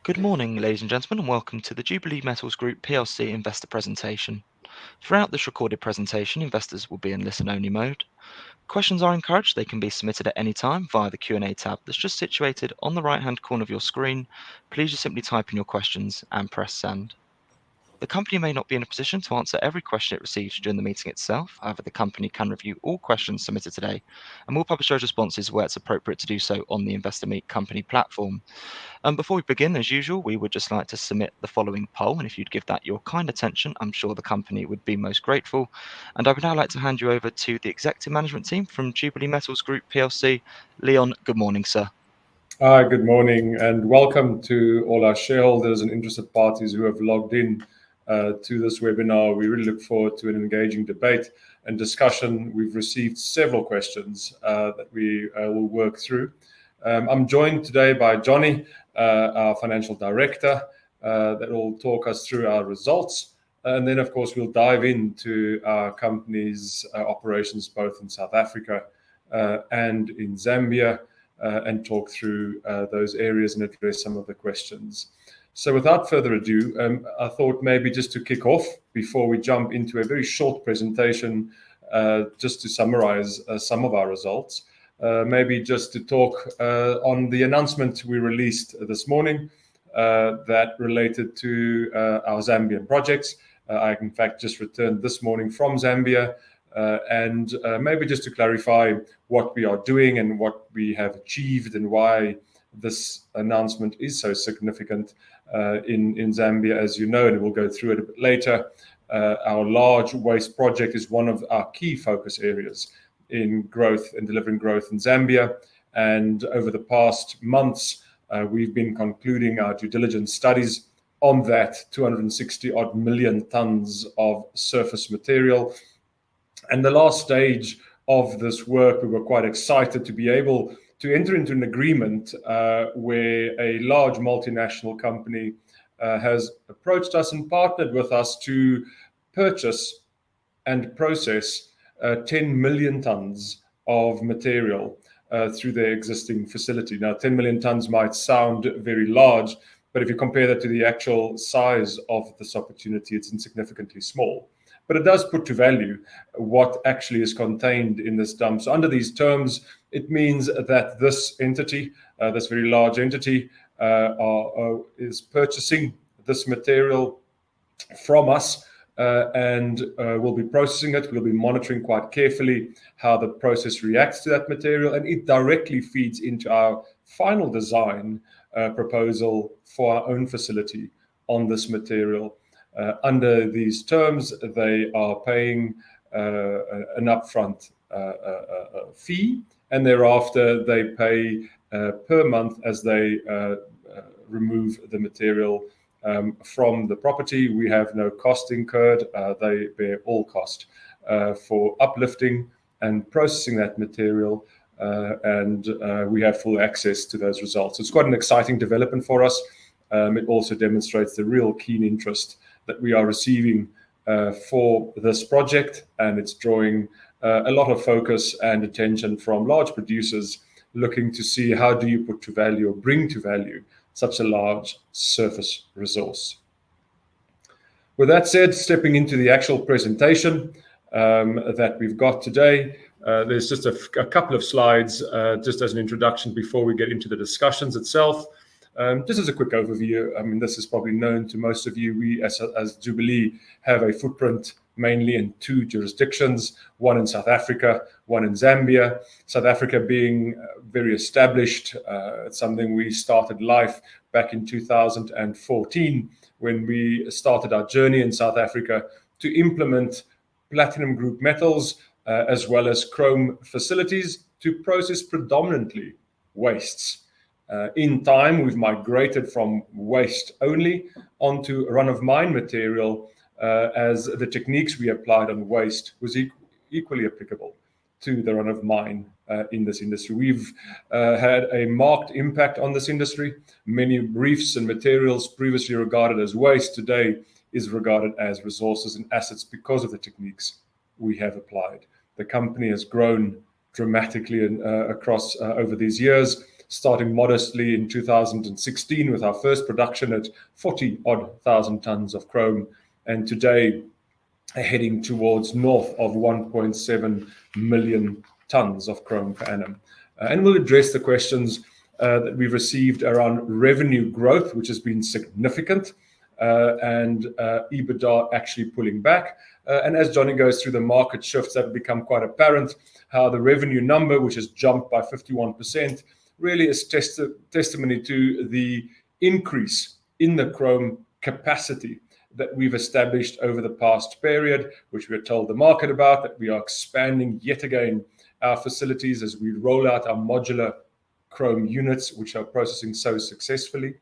Good morning, ladies and gentlemen, and welcome to the Jubilee Metals Group PLC investor presentation. Throughout this recorded presentation, investors will be in listen-only mode. Questions are encouraged. They can be submitted at any time via the Q&A tab that's just situated on the right-hand corner of your screen. Please just simply type in your questions and press send. The company may not be in a position to answer every question it receives during the meeting itself. However, the company can review all questions submitted today and will publish those responses where it's appropriate to do so on the Investor Meet Company platform. Before we begin, as usual, we would just like to submit the following poll, and if you'd give that your kind attention, I'm sure the company would be most grateful. And I would now like to hand you over to the executive management team from Jubilee Metals Group PLC. Leon, good morning, sir. Hi, good morning, and welcome to all our shareholders and interested parties who have logged in to this webinar. We really look forward to an engaging debate and discussion. We've received several questions that we will work through. I'm joined today by Johnny, our financial director, that will talk us through our results. And then, of course, we'll dive into our company's operations both in South Africa and in Zambia, and talk through those areas and address some of the questions. So without further ado, I thought maybe just to kick off before we jump into a very short presentation, just to summarize some of our results, maybe just to talk on the announcement we released this morning that related to our Zambian projects. I, in fact, just returned this morning from Zambia, and maybe just to clarify what we are doing and what we have achieved and why this announcement is so significant in Zambia. As you know, and we'll go through it a bit later, our large waste project is one of our key focus areas in growth and delivering growth in Zambia. And over the past months, we've been concluding our due diligence studies on that 260 odd million tons of surface material. And the last stage of this work, we were quite excited to be able to enter into an agreement where a large multinational company has approached us and partnered with us to purchase and process 10 million tons of material through their existing facility. Now, 10 million tons might sound very large, but if you compare that to the actual size of this opportunity, it's insignificantly small. But it does put to value what actually is contained in this dump. So under these terms, it means that this entity, this very large entity, is purchasing this material from us, and we'll be processing it. We'll be monitoring quite carefully how the process reacts to that material, and it directly feeds into our final design proposal for our own facility on this material. Under these terms, they are paying an upfront fee, and thereafter they pay per month as they remove the material from the property. We have no cost incurred. They bear all cost for uplifting and processing that material, and we have full access to those results. It's quite an exciting development for us. It also demonstrates the real keen interest that we are receiving for this project, and it's drawing a lot of focus and attention from large producers looking to see how do you put to value or bring to value such a large surface resource. With that said, stepping into the actual presentation that we've got today, there's just a couple of slides just as an introduction before we get into the discussions itself. Just as a quick overview, I mean, this is probably known to most of you. We, as Jubilee, have a footprint mainly in two jurisdictions, one in South Africa, one in Zambia. South Africa being very established. It's something we started life back in 2014 when we started our journey in South Africa to implement platinum group metals as well as chrome facilities to process predominantly wastes. In time, we've migrated from waste only onto run-of-mine material as the techniques we applied on waste was equally applicable to the run-of-mine in this industry. We've had a marked impact on this industry. Many reefs and materials previously regarded as waste today is regarded as resources and assets because of the techniques we have applied. The company has grown dramatically across over these years. starting modestly in 2016 with our first production at 40-odd thousand tons of chrome, and today heading towards north of 1.7 million tons of chrome per annum. And we'll address the questions that we've received around revenue growth, which has been significant, and EBITDA actually pulling back. And as Johnny goes through the market shifts that have become quite apparent, how the revenue number, which has jumped by 51%, really is testimony to the increase in the chrome capacity that we've established over the past period, which we have told the market about, that we are expanding yet again our facilities as we roll out our modular chrome units, which are processing so successfully.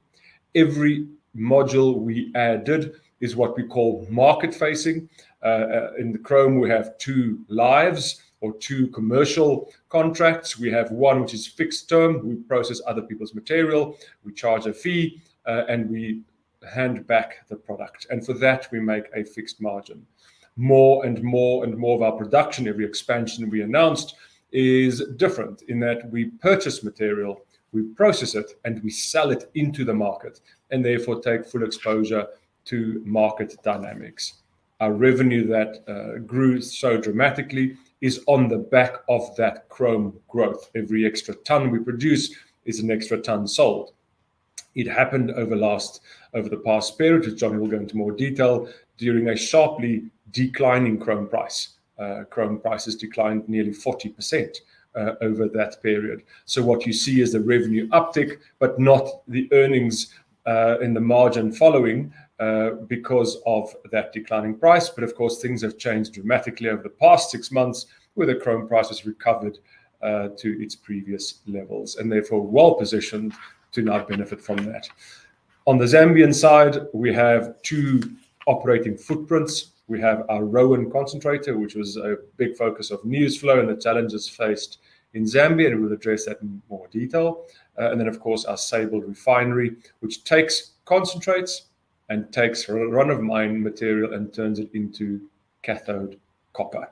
Every module we added is what we call market facing. In the chrome, we have 2 lives or 2 commercial contracts. We have one which is fixed term. We process other people's material, we charge a fee, and we hand back the product. And for that, we make a fixed margin. More and more and more of our production, every expansion we announced, is different in that we purchase material, we process it, and we sell it into the market, and therefore take full exposure to market dynamics. Our revenue that grew so dramatically is on the back of that chrome growth. Every extra ton we produce is an extra ton sold. It happened over the past period, which Johnny will go into more detail, during a sharply declining chrome price. Chrome prices declined nearly 40% over that period. So what you see is the revenue uptick, but not the earnings in the margin following because of that declining price. But of course, things have changed dramatically over the past 6 months, where the chrome price has recovered to its previous levels, and therefore well positioned to now benefit from that. On the Zambian side, we have 2 operating footprints. We have our Rowan concentrator, which was a big focus of news flow and the challenges faced in Zambia, and we'll address that in more detail. And then, of course, our Sable refinery, which takes concentrates and takes run-of-mine material and turns it into cathode copper.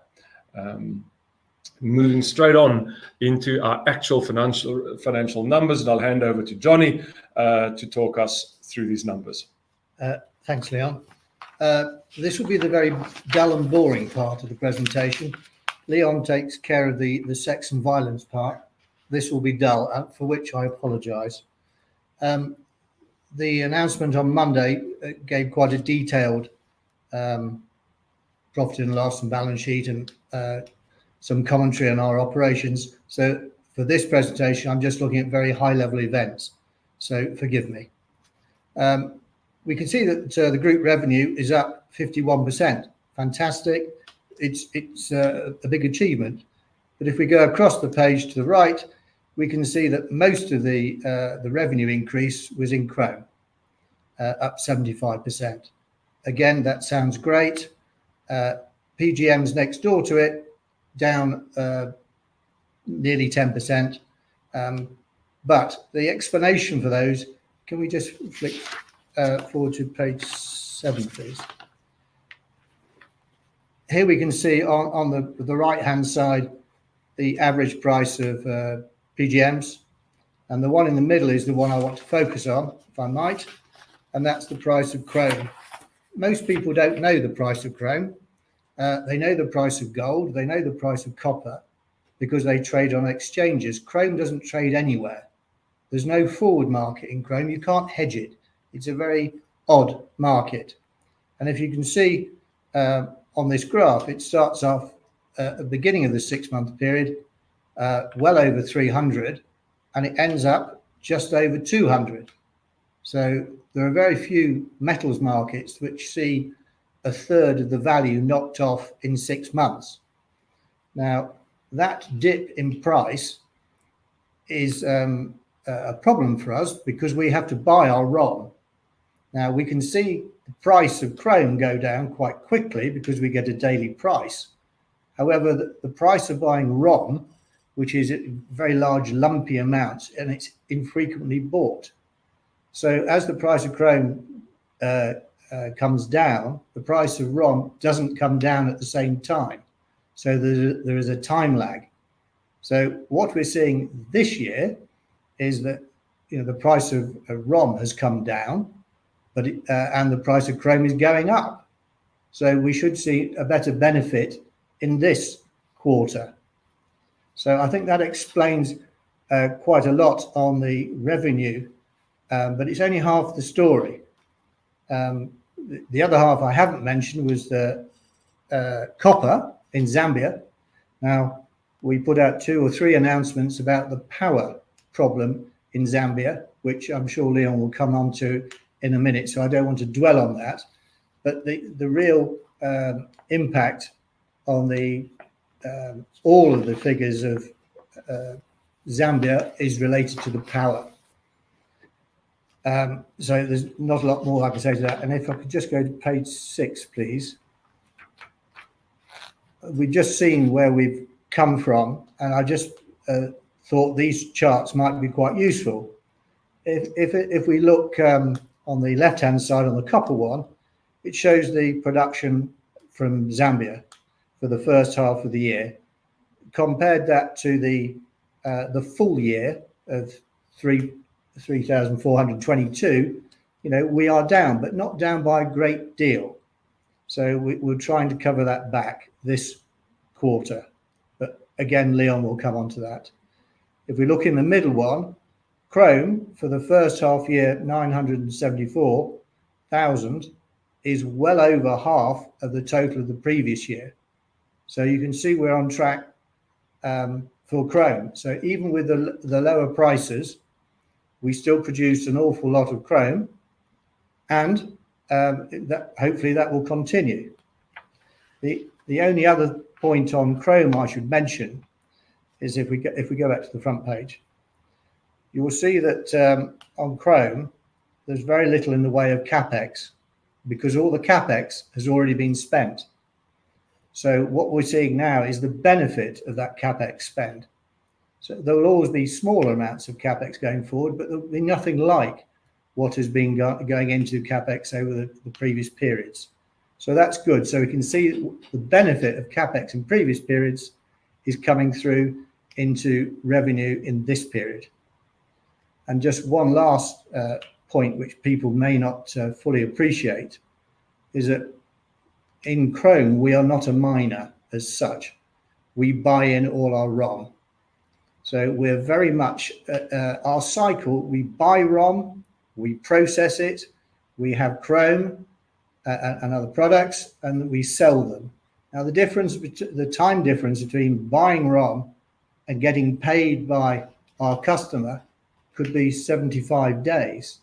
Moving straight on into our actual financial numbers, and I'll hand over to Johnny to talk us through these numbers. Thanks, Leon. This will be the very dull and boring part of the presentation. Leon takes care of the sex and violence part. This will be dull, for which I apologise. The announcement on Monday gave quite a detailed profit and loss and balance sheet and some commentary on our operations. So for this presentation, I'm just looking at very high-level events. So forgive me. We can see that the group revenue is up 51%. Fantastic. It's a big achievement. But if we go across the page to the right, we can see that most of the revenue increase was in chrome, up 75%. Again, that sounds great. PGMs next door to it, down nearly 10%. But the explanation for those, can we just flick forward to page 7, please? Here we can see on the right-hand side the average price of PGMs, and the one in the middle is the one I want to focus on, if I might, and that's the price of chrome. Most people don't know the price of chrome. They know the price of gold, they know the price of copper, because they trade on exchanges. Chrome doesn't trade anywhere. There's no forward market in chrome. You can't hedge it. It's a very odd market. And if you can see on this graph, it starts off at the beginning of the 6-month period, well over 300, and it ends up just over 200. So there are very few metals markets which see a third of the value knocked off in 6 months. Now, that dip in price is a problem for us because we have to buy our ROM. Now, we can see the price of chrome go down quite quickly because we get a daily price. However, the price of buying ROM, which is very large lumpy amounts, and it's infrequently bought. So as the price of chrome comes down, the price of ROM doesn't come down at the same time. So there is a time lag. So what we're seeing this year is that the price of ROM has come down, but and the price of chrome is going up. So we should see a better benefit in this quarter. So I think that explains quite a lot on the revenue, but it's only half the story. The other half I haven't mentioned was the copper in Zambia. Now, we put out 2 or 3 announcements about the power problem in Zambia, which I'm sure Leon will come on to in a minute, so I don't want to dwell on that. But the real impact on the all of the figures of Zambia is related to the power. So there's not a lot more I can say to that. And if I could just go to page 6, please. We've just seen where we've come from, and I just thought these charts might be quite useful. If we look on the left-hand side on the copper one, it shows the production from Zambia for the first half of the year. Compared that to the full year of 3,422, we are down, but not down by a great deal. So we're trying to cover that back this quarter. But again, Leon will come on to that. If we look in the middle one, chrome for the first half year, 974,000, is well over half of the total of the previous year. So you can see we're on track for chrome. So even with the lower prices, we still produce an awful lot of chrome, and hopefully that will continue. The only other point on chrome I should mention is if we go back to the front page, you will see that on chrome there's very little in the way of capex, because all the capex has already been spent. So what we're seeing now is the benefit of that capex spend. So there will always be smaller amounts of capex going forward, but there will be nothing like what has been going into capex over the previous periods. So that's good. So we can see the benefit of capex in previous periods is coming through into revenue in this period. And just one last point, which people may not fully appreciate, is that in chrome, we are not a miner as such. We buy in all our ROM. So we're very much our cycle. We buy ROM, we process it, we have chrome and other products, and we sell them. Now the time difference between buying ROM and getting paid by our customer could be 75 days.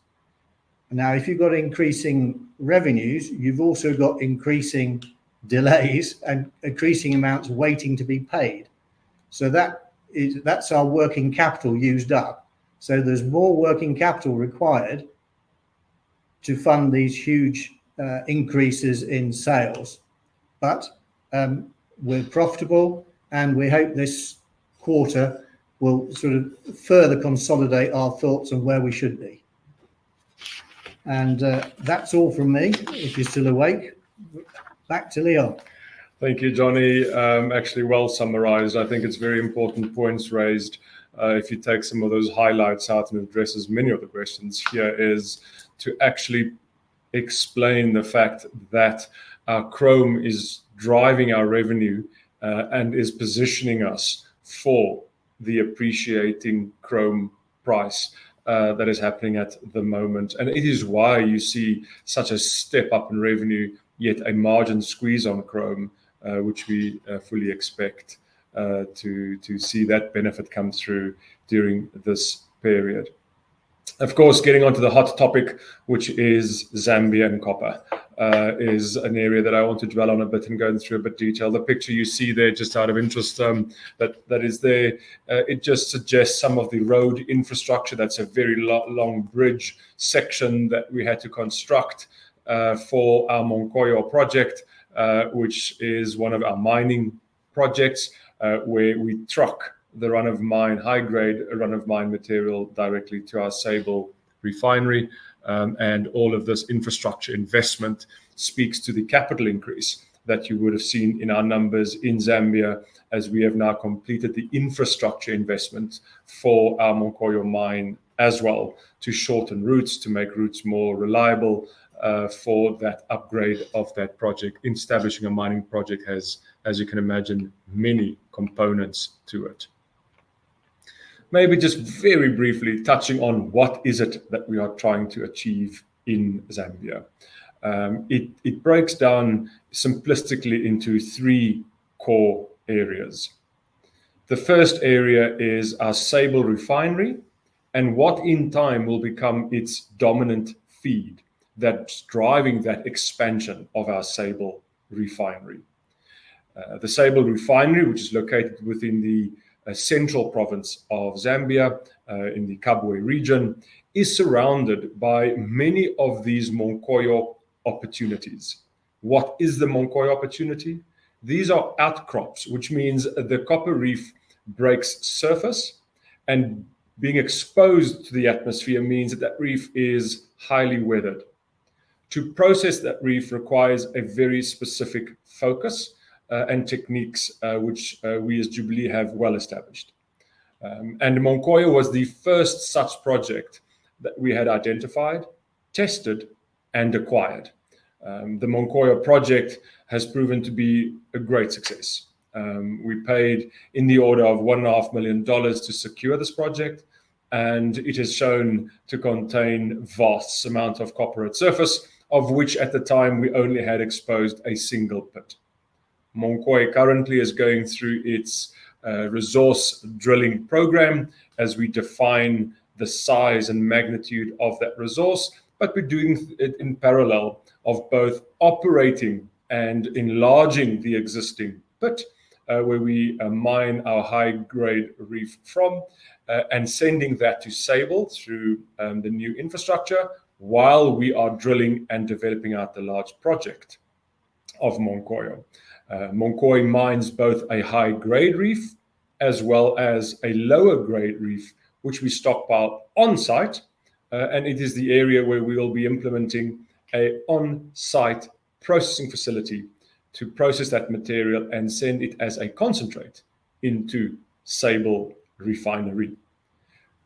Now, if you've got increasing revenues, you've also got increasing delays and increasing amounts waiting to be paid. So that's our working capital used up. So there's more working capital required to fund these huge increases in sales. But we're profitable, and we hope this quarter will sort of further consolidate our thoughts on where we should be. And that's all from me. If you're still awake, back to Leon. Thank you, Johnny. Actually, well summarized. I think it's very important points raised. If you take some of those highlights out and addresses many of the questions here, is to actually explain the fact that our chrome is driving our revenue and is positioning us for the appreciating chrome price that is happening at the moment. And it is why you see such a step up in revenue, yet a margin squeeze on chrome, which we fully expect to see that benefit come through during this period. Of course, getting onto the hot topic, which is Zambia and copper, is an area that I want to dwell on a bit and go through a bit detail. The picture you see there, just out of interest, that is there, it just suggests some of the road infrastructure. That's a very long bridge section that we had to construct for our Monkoyo project, which is one of our mining projects, where we truck the run-of-mine, high-grade run-of-mine material directly to our Sable refinery. And all of this infrastructure investment speaks to the capital increase that you would have seen in our numbers in Zambia, as we have now completed the infrastructure investment for our Monkoyo mine as well, to shorten routes, to make routes more reliable, for that upgrade of that project. Establishing a mining project has, as you can imagine, many components to it. Maybe just very briefly touching on what is it that we are trying to achieve in Zambia. It breaks down simplistically into 3 core areas. The first area is our Sable refinery, and what in time will become its dominant feed that's driving that expansion of our Sable refinery. The Sable refinery, which is located within the central province of Zambia, in the Kabwe region, is surrounded by many of these Monkoyo opportunities. What is the Monkoyo opportunity? These are outcrops, which means the copper reef breaks surface, and being exposed to the atmosphere means that that reef is highly weathered. To process that reef requires a very specific focus and techniques, which we as Jubilee have well established. And Monkoyo was the first such project that we had identified, tested, and acquired. The Monkoyo project has proven to be a great success. We paid in the order of $1.5 million to secure this project, and it has shown to contain vast amount of copper at surface, of which at the time we only had exposed a single pit. Monkoyo currently is going through its resource drilling program as we define the size and magnitude of that resource, but we're doing it in parallel of both operating and enlarging the existing pit, where we mine our high-grade reef from, and sending that to Sable through the new infrastructure, while we are drilling and developing out the large project of Monkoyo. Monkoyo mines both a high-grade reef as well as a lower-grade reef, which we stockpile on-site, and it is the area where we will be implementing an on-site processing facility to process that material and send it as a concentrate into Sable refinery.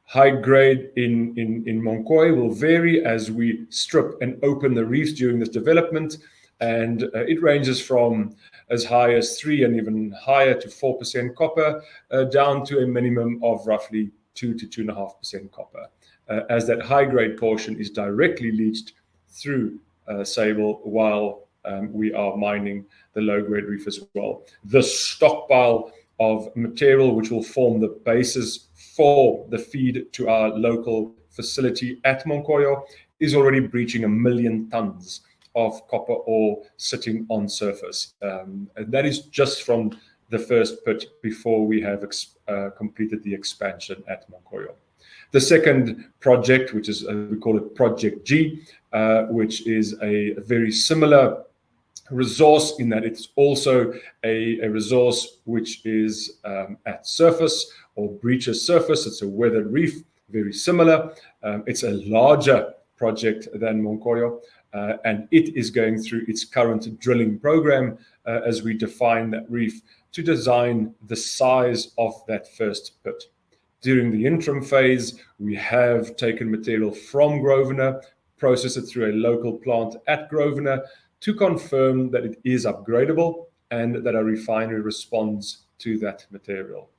High grade in Monkoyo will vary as we strip and open the reefs during this development, and it ranges from as high as 3 and even higher to 4% copper, down to a minimum of roughly 2 to 2.5% copper, as that high grade portion is directly leached through Sable while we are mining the low grade reef as well. The stockpile of material, which will form the basis for the feed to our local facility at Monkoyo, is already breaching 1 million tons of copper ore sitting on surface. And that is just from the first pit before we have completed the expansion at Monkoyo. The second project, which is, we call it Project G, which is a very similar resource in that it's also a resource which is at surface or breaches surface. It's a weathered reef, very similar. It's a larger project than Monkoyo, and it is going through its current drilling program as we define that reef to design the size of that first pit. During the interim phase, we have taken material from Grosvenor, processed it through a local plant at Grosvenor to confirm that it is upgradable and that our refinery responds to that material.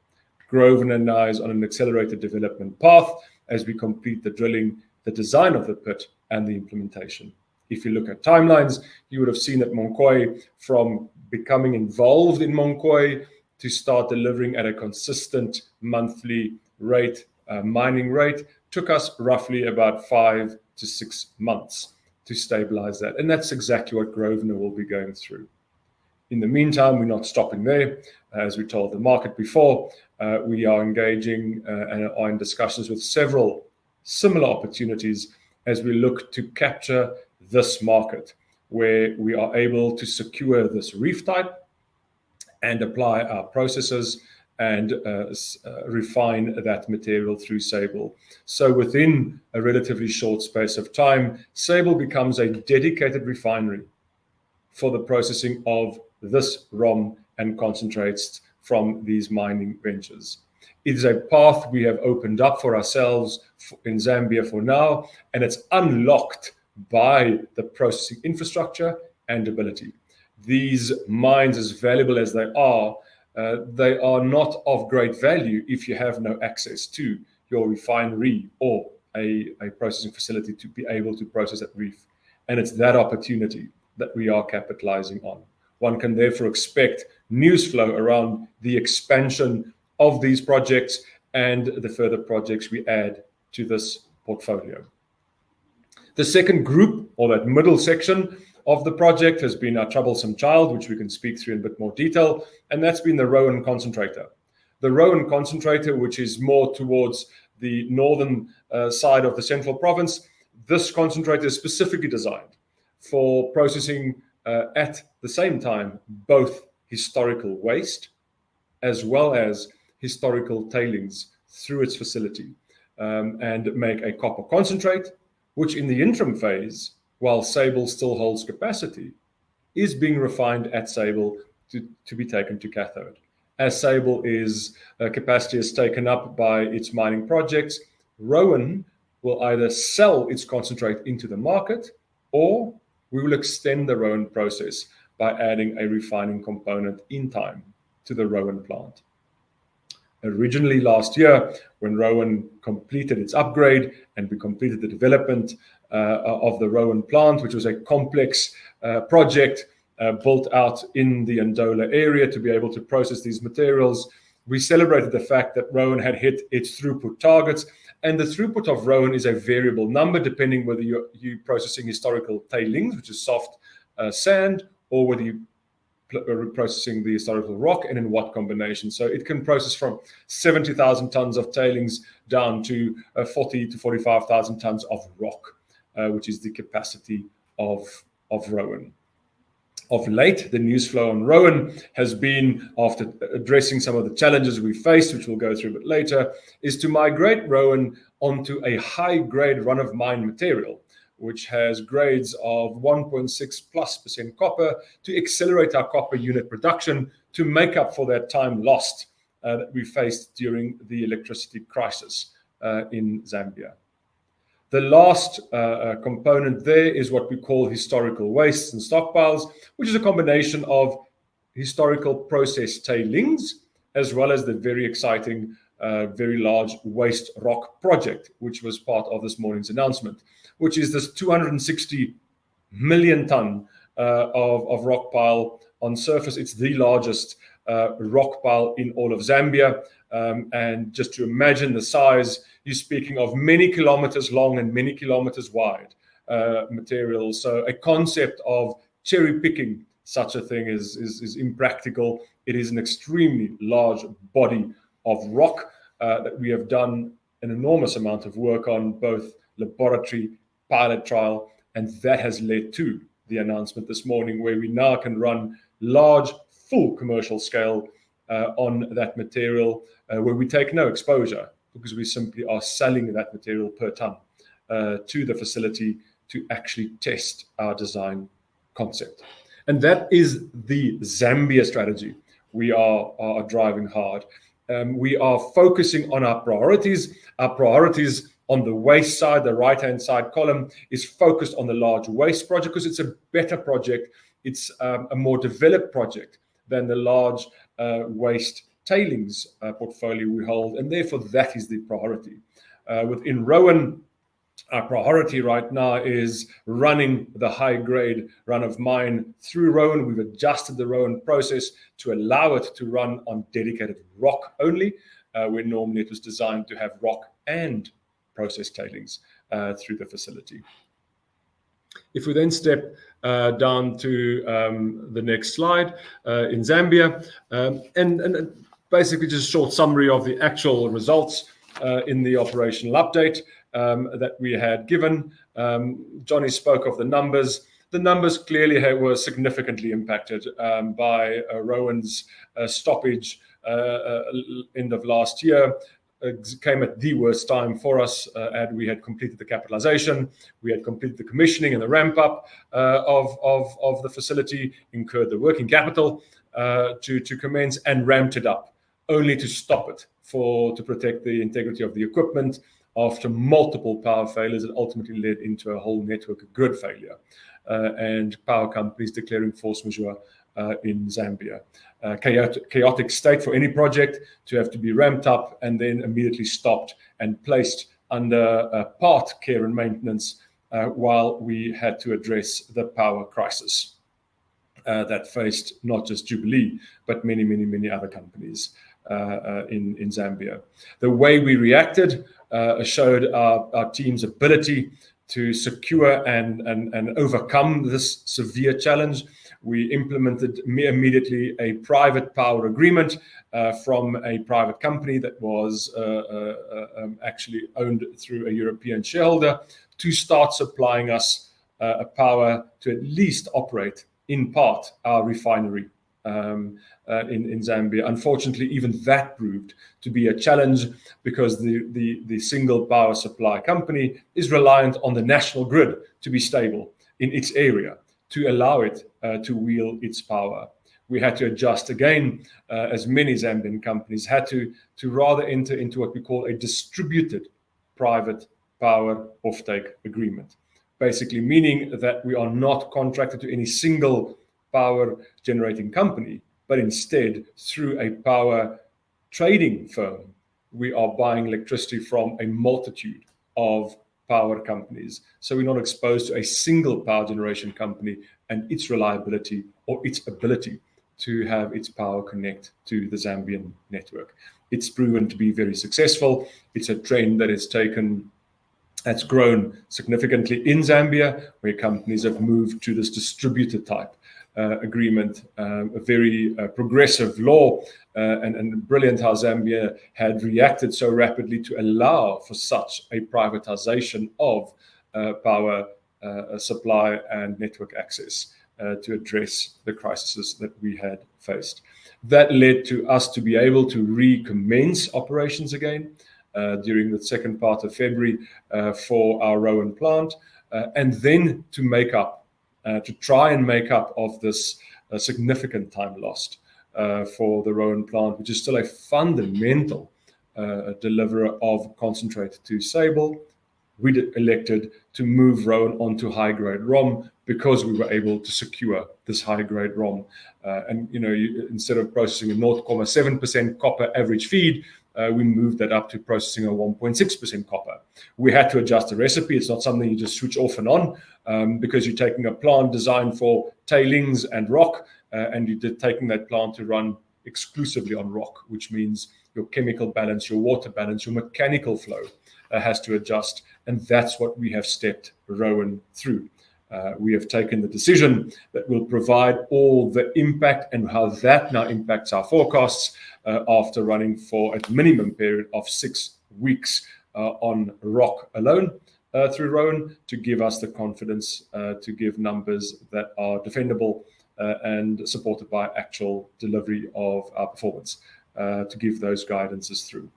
Grosvenor now is on an accelerated development path as we complete the drilling, the design of the pit, and the implementation. If you look at timelines, you would have seen that Monkoyo, from becoming involved in Monkoyo to start delivering at a consistent monthly rate, mining rate, took us roughly about 5 to 6 months to stabilize that. And that's exactly what Grosvenor will be going through. In the meantime, we're not stopping there. As we told the market before, we are engaging and are in discussions with several similar opportunities as we look to capture this market, where we are able to secure this reef type and apply our processes and refine that material through Sable. So within a relatively short space of time, Sable becomes a dedicated refinery for the processing of this ROM and concentrates from these mining ventures. It is a path we have opened up for ourselves in Zambia for now, and it's unlocked by the processing infrastructure and ability. These mines, as valuable as they are not of great value if you have no access to your refinery or a processing facility to be able to process that reef. And it's that opportunity that we are capitalizing on. One can therefore expect news flow around the expansion of these projects and the further projects we add to this portfolio. The second group, or that middle section of the project, has been our troublesome child, which we can speak through in a bit more detail, and that's been the Rowan concentrator. The Rowan concentrator, which is more towards the northern side of the central province, this concentrator is specifically designed for processing at the same time both historical waste as well as historical tailings through its facility, and make a copper concentrate, which in the interim phase, while Sable still holds capacity, is being refined at Sable to be taken to cathode. As Sable capacity is taken up by its mining projects, Rowan will either sell its concentrate into the market, or we will extend the Rowan process by adding a refining component in time to the Rowan plant. Originally last year, when Rowan completed its upgrade and we completed the development of the Rowan plant, which was a complex project built out in the Ndola area to be able to process these materials, we celebrated the fact that Rowan had hit its throughput targets. And the throughput of Rowan is a variable number depending whether you're processing historical tailings, which is soft sand, or whether you processing the historical rock and in what combination. So it can process from 70,000 tons of tailings down to 40 to 45,000 tons of rock, which is the capacity of Rowan. Of late, the news flow on Rowan has been, after addressing some of the challenges we faced, which we'll go through a bit later, is to migrate Rowan onto a high-grade run-of-mine material, which has grades of 1.6+% copper, to accelerate our copper unit production to make up for that time lost that we faced during the electricity crisis in Zambia. The last component there is what we call historical wastes and stockpiles, which is a combination of historical process tailings, as well as the very exciting, very large waste rock project, which was part of this morning's announcement, which is this 260 million ton of rock pile on surface. It's the largest rock pile in all of Zambia. And just to imagine the size, you're speaking of many kilometers long and many kilometers wide material. So a concept of cherry picking such a thing is impractical. It is an extremely large body of rock that we have done an enormous amount of work on, both laboratory, pilot trial, and that has led to the announcement this morning where we now can run large, full commercial scale on that material, where we take no exposure because we simply are selling that material per ton to the facility to actually test our design concept. And that is the Zambia strategy we are driving hard. We are focusing on our priorities. Our priorities on the waste side, the right-hand side column, is focused on the large waste project because it's a better project. It's a more developed project than the large waste tailings portfolio we hold, and therefore that is the priority. Within Rowan, our priority right now is running the high-grade run-of-mine through Rowan. We've adjusted the Rowan process to allow it to run on dedicated rock only, where normally it was designed to have rock and process tailings through the facility. If we then step down to the next slide in Zambia, and basically just a short summary of the actual results in the operational update that we had given. Johnny spoke of the numbers. The numbers clearly were significantly impacted by Rowan's stoppage end of last year. came at the worst time for us, and we had completed the capitalization, we had completed the commissioning and the ramp up of the facility, incurred the working capital to commence, and ramped it up, only to stop it to protect the integrity of the equipment after multiple power failures that ultimately led into a whole network of grid failure and power companies declaring force majeure in Zambia. Chaotic state for any project to have to be ramped up and then immediately stopped and placed under part care and maintenance while we had to address the power crisis that faced not just Jubilee, but many other companies in Zambia. The way we reacted showed our team's ability to secure and overcome this severe challenge. We implemented immediately a private power agreement from a private company that was actually owned through a European shareholder to start supplying us power to at least operate in part our refinery in Zambia. Unfortunately, even that proved to be a challenge because the single power supply company is reliant on the national grid to be stable in its area to allow it to wield its power. We had to adjust again, as many Zambian companies had to rather enter into what we call a distributed private power offtake agreement. Basically meaning that we are not contracted to any single power generating company, but instead through a power trading firm, we are buying electricity from a multitude of power companies. So we're not exposed to a single power generation company and its reliability or its ability to have its power connect to the Zambian network. It's proven to be very successful. It's a trend that has grown significantly in Zambia, where companies have moved to this distributed type agreement, a very progressive law, and brilliant how Zambia had reacted so rapidly to allow for such a privatization of power supply and network access to address the crises that we had faced. That led to us to be able to recommence operations again during the second part of February for our Rowan plant, and then to try and make up of this significant time lost for the Rowan plant, which is still a fundamental deliverer of concentrate to Sable. We elected to move Rowan onto high-grade ROM because we were able to secure this high-grade ROM. And instead of processing a 0.7% copper average feed, we moved that up to processing a 1.6% copper. We had to adjust the recipe. It's not something you just switch off and on because you're taking a plant designed for tailings and rock, and you're taking that plant to run exclusively on rock, which means your chemical balance, your water balance, your mechanical flow has to adjust. And that's what we have stepped Rowan through. We have taken the decision that will provide all the impact and how that now impacts our forecasts after running for a minimum period of 6 weeks on rock alone through Rowan, to give us the confidence to give numbers that are defendable and supported by actual delivery of our performance, to give those guidances through.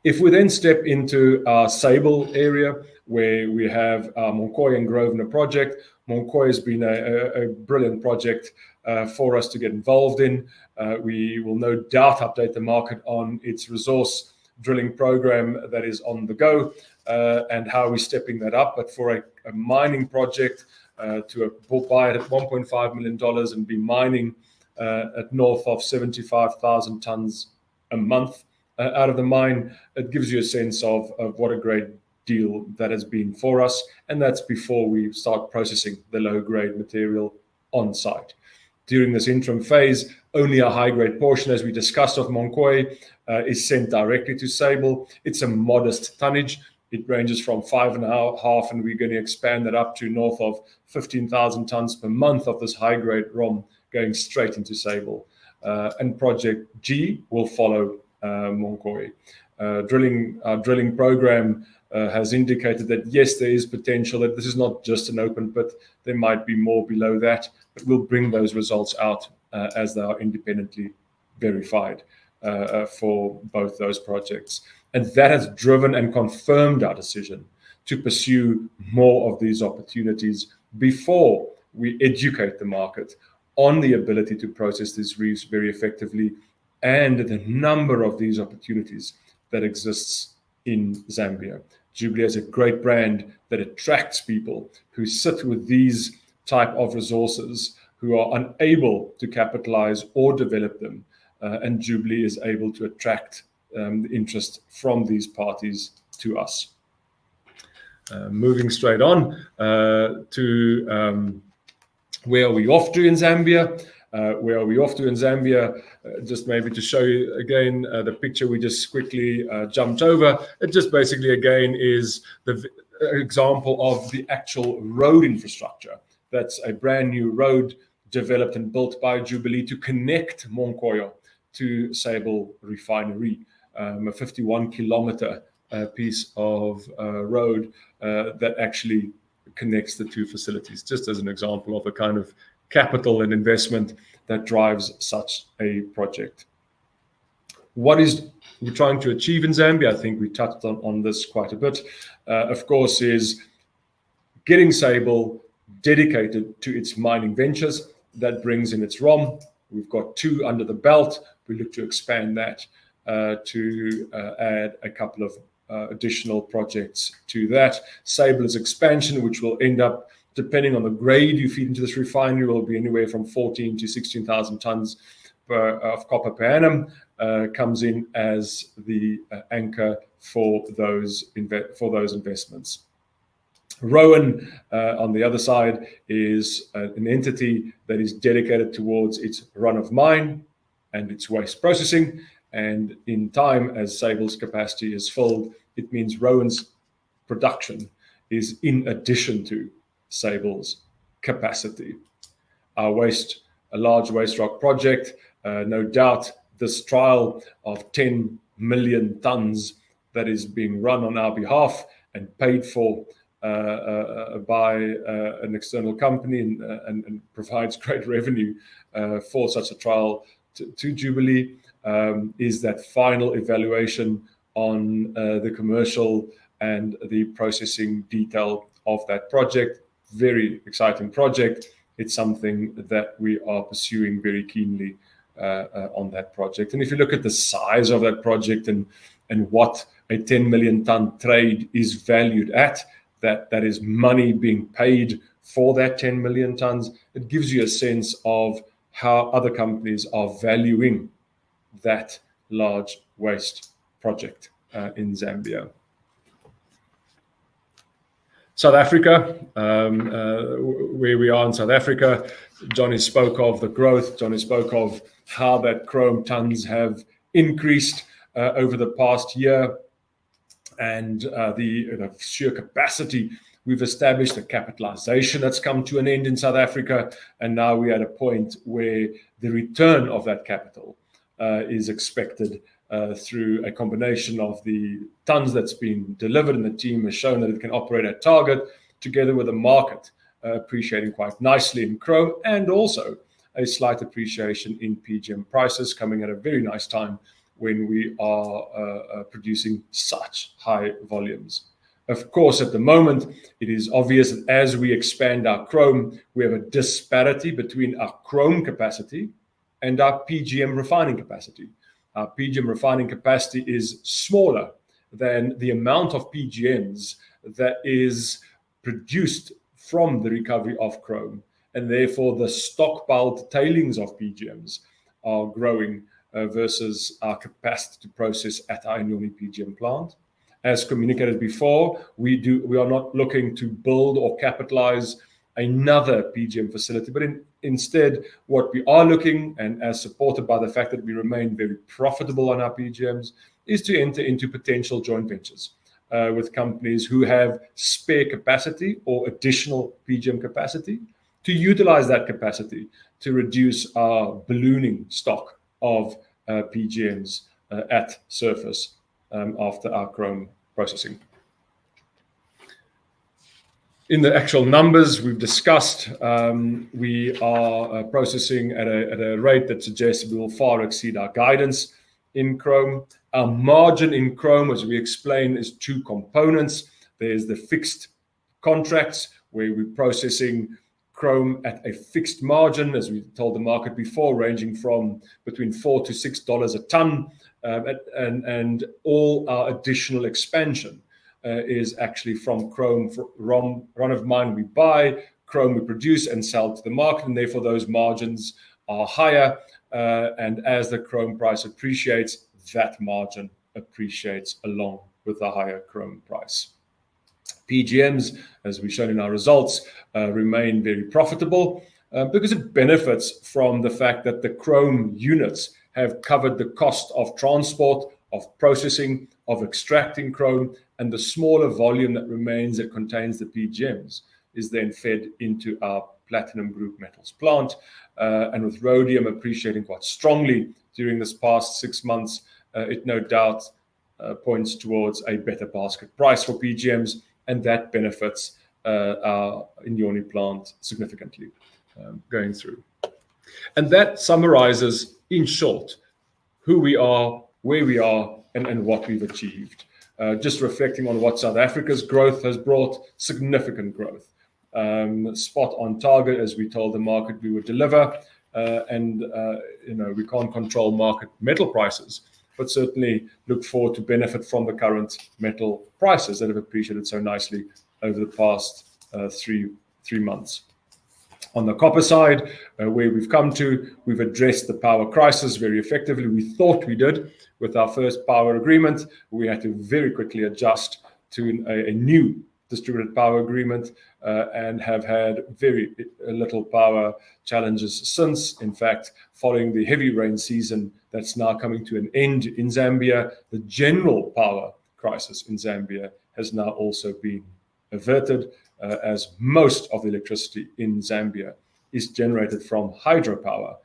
If we then step into our Sable area, where we have our Monkoye and Grosvenor project, Monkoye has been a brilliant project for us to get involved in. We will no doubt update the market on its resource drilling program that is on the go and how we're stepping that up. But for a mining project, to buy it at $1.5 million and be mining at north of 75,000 tons a month out of the mine, it gives you a sense of what a great deal that has been for us. And that's before we start processing the low-grade material on site. During this interim phase, only a high-grade portion, as we discussed, of Monkoye is sent directly to Sable. It's a modest tonnage. It ranges from 5.5, and we're going to expand that up to north of 15,000 tons per month of this high-grade ROM going straight into Sable. And Project G will follow Monkoye. Drilling program has indicated that yes, there is potential, that this is not just an open pit, there might be more below that, but we'll bring those results out as they are independently verified. for both those projects. And that has driven and confirmed our decision to pursue more of these opportunities before we educate the market on the ability to process these reefs very effectively and the number of these opportunities that exists in Zambia. Jubilee has a great brand that attracts people who sit with these type of resources who are unable to capitalize or develop them. And Jubilee is able to attract the interest from these parties to us. Moving straight on to where are we off to in Zambia? Where are we off to in Zambia? Just maybe to show you again the picture we just quickly jumped over. It just basically again is the example of the actual road infrastructure. That's a brand new road developed and built by Jubilee to connect Monkoyo to Sable Refinery, a 51 kilometer piece of road that actually connects the two facilities, just as an example of a kind of capital and investment that drives such a project. What is we're trying to achieve in Zambia? I think we touched on this quite a bit. Of course, is getting Sable dedicated to its mining ventures. That brings in its ROM. We've got 2 under the belt. We look to expand that to add a couple of additional projects to that. Sable's expansion, which will end up, depending on the grade you feed into this refinery, will be anywhere from 14 to 16,000 tons of copper per annum, comes in as the anchor for those investments. Rowan, on the other side, is an entity that is dedicated towards its run of mine and its waste processing. And in time, as Sable's capacity is filled, it means Rowan's production is in addition to Sable's capacity. Our a large waste rock project, no doubt this trial of 10 million tons that is being run on our behalf and paid for by an external company and provides great revenue for such a trial to Jubilee, is that final evaluation on the commercial and the processing detail of that project. Very exciting project. It's something that we are pursuing very keenly on that project. And if you look at the size of that project and what a 10 million ton trade is valued at, that is money being paid for that 10 million tons, it gives you a sense of how other companies are valuing that large waste project in Zambia. South Africa, where we are in South Africa, Johnny spoke of the growth. Johnny spoke of how that chrome tons have increased over the past year, and the sheer capacity we've established, the capitalization that's come to an end in South Africa, and now we're at a point where the return of that capital is expected through a combination of the tons that's been delivered, and the team has shown that it can operate at target, together with the market appreciating quite nicely in chrome, and also a slight appreciation in PGM prices, coming at a very nice time when we are producing such high volumes. Of course, at the moment, it is obvious that as we expand our chrome, we have a disparity between our chrome capacity and our PGM refining capacity. Our PGM refining capacity is smaller than the amount of PGMs that is produced from the recovery of chrome, and therefore the stockpiled tailings of PGMs are growing versus our capacity to process at our Inyoni PGM plant. As communicated before, we are not looking to build or capitalize another PGM facility, but instead what we are looking, and as supported by the fact that we remain very profitable on our PGMs, is to enter into potential joint ventures with companies who have spare capacity or additional PGM capacity, to utilize that capacity to reduce our ballooning stock of PGMs at surface after our chrome processing. In the actual numbers we've discussed, we are processing at a rate that suggests we will far exceed our guidance. in chrome. Our margin in chrome, as we explain, is two components. There's the fixed contracts where we're processing chrome at a fixed margin, as we told the market before, ranging from between $4 to $6 a ton, and all our additional expansion is actually from chrome. Run of mine, we buy chrome, we produce and sell to the market, and therefore those margins are higher. And as the chrome price appreciates, that margin appreciates along with the higher chrome price. PGMs, as we've shown in our results, remain very profitable because it benefits from the fact that the chrome units have covered the cost of transport, of processing, of extracting chrome, and the smaller volume that remains that contains the PGMs is then fed into our platinum group metals plant. And with rhodium appreciating quite strongly during this past 6 months, it no doubt points towards a better basket price for PGMs, and that benefits our Inyoni plant significantly going through. And that summarizes, in short, who we are, where we are, and what we've achieved. Just reflecting on what South Africa's growth has brought, significant growth. Spot on target, as we told the market we would deliver. And we can't control market metal prices, but certainly look forward to benefit from the current metal prices that have appreciated so nicely over the past 3 months. On the copper side, where we've come to, we've addressed the power crisis very effectively. We thought we did with our first power agreement. We had to very quickly adjust to a new distributed power agreement and have had very little power challenges since. In fact, following the heavy rain season that's now coming to an end in Zambia, the general power crisis in Zambia has now also been averted, as most of the electricity in Zambia is generated from hydropower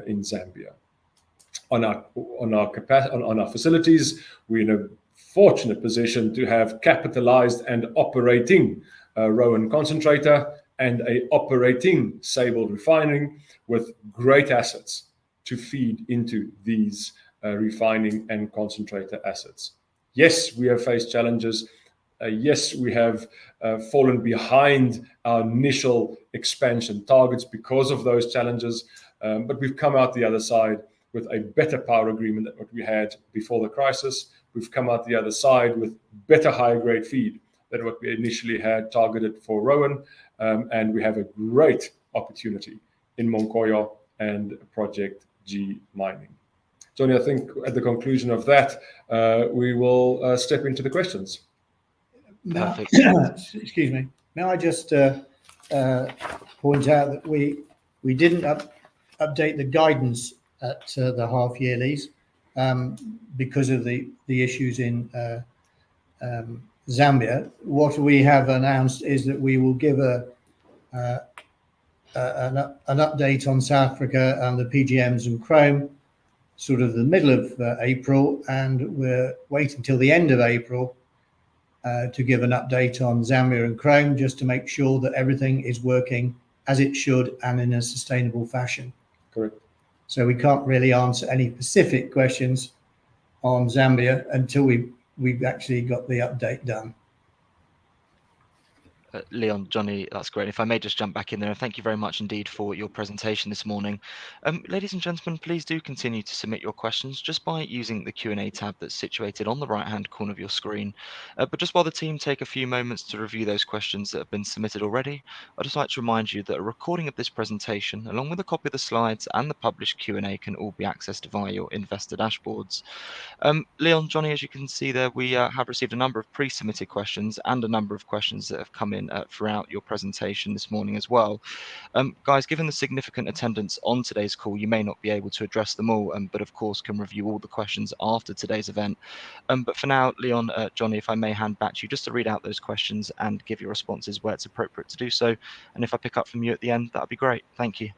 in Zambia. On our facilities, we're in a fortunate position to have capitalized and operating Rowan concentrator and a operating Sable refining with great assets to feed into these refining and concentrator assets. Yes, we have faced challenges. Yes, we have fallen behind our initial expansion targets because of those challenges, but we've come out the other side with a better power agreement than what we had before the crisis. We've come out the other side with better higher grade feed than what we initially had targeted for Rowan, and we have a great opportunity in Monkoyo and Project G mining. Johnny, I think at the conclusion of that, we will step into the questions. Perfect. Excuse me. May I just point out that we didn't update the guidance at the half yearlies because of the issues in Zambia. What we have announced is that we will give an update on South Africa and the PGMs and chrome sort of the middle of April, and we're waiting till the end of April to give an update on Zambia and chrome, just to make sure that everything is working as it should and in a sustainable fashion. Correct. So we can't really answer any specific questions on Zambia until we've actually got the update done. Leon, Johnny, that's great. If I may just jump back in there, and thank you very much indeed for your presentation this morning. Ladies and gentlemen, please do continue to submit your questions just by using the Q&A tab that's situated on the right-hand corner of your screen. But just while the team take a few moments to review those questions that have been submitted already, I'd just like to remind you that a recording of this presentation, along with a copy of the slides and the published Q&A, can all be accessed via your investor dashboards. Leon, Johnny, as you can see there, we have received a number of pre-submitted questions and a number of questions that have come in throughout your presentation this morning as well. Guys, given the significant attendance on today's call, you may not be able to address them all, but of course can review all the questions after today's event. But for now, Leon, Johnny, if I may hand back to you just to read out those questions and give your responses where it's appropriate to do so. And if I pick up from you at the end, that'd be great. Thank you.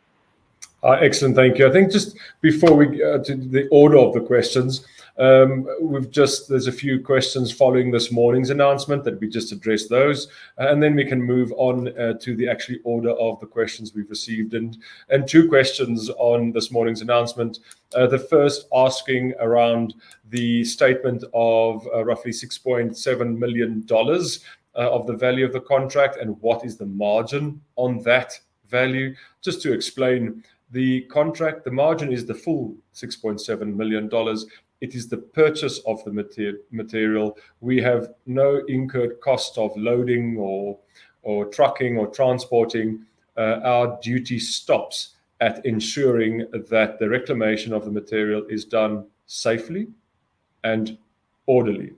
Excellent, thank you. I think just before we get to the order of the questions, there's a few questions following this morning's announcement that we just address those, and then we can move on to the actual order of the questions we've received. And two questions on this morning's announcement. The first asking around the statement of roughly $6.7 million of the value of the contract, and what is the margin on that value. Just to explain, the contract, the margin is the full $6.7 million. It is the purchase of the material. We have no incurred cost of loading or trucking or transporting. Our duty stops at ensuring that the reclamation of the material is done safely and orderly.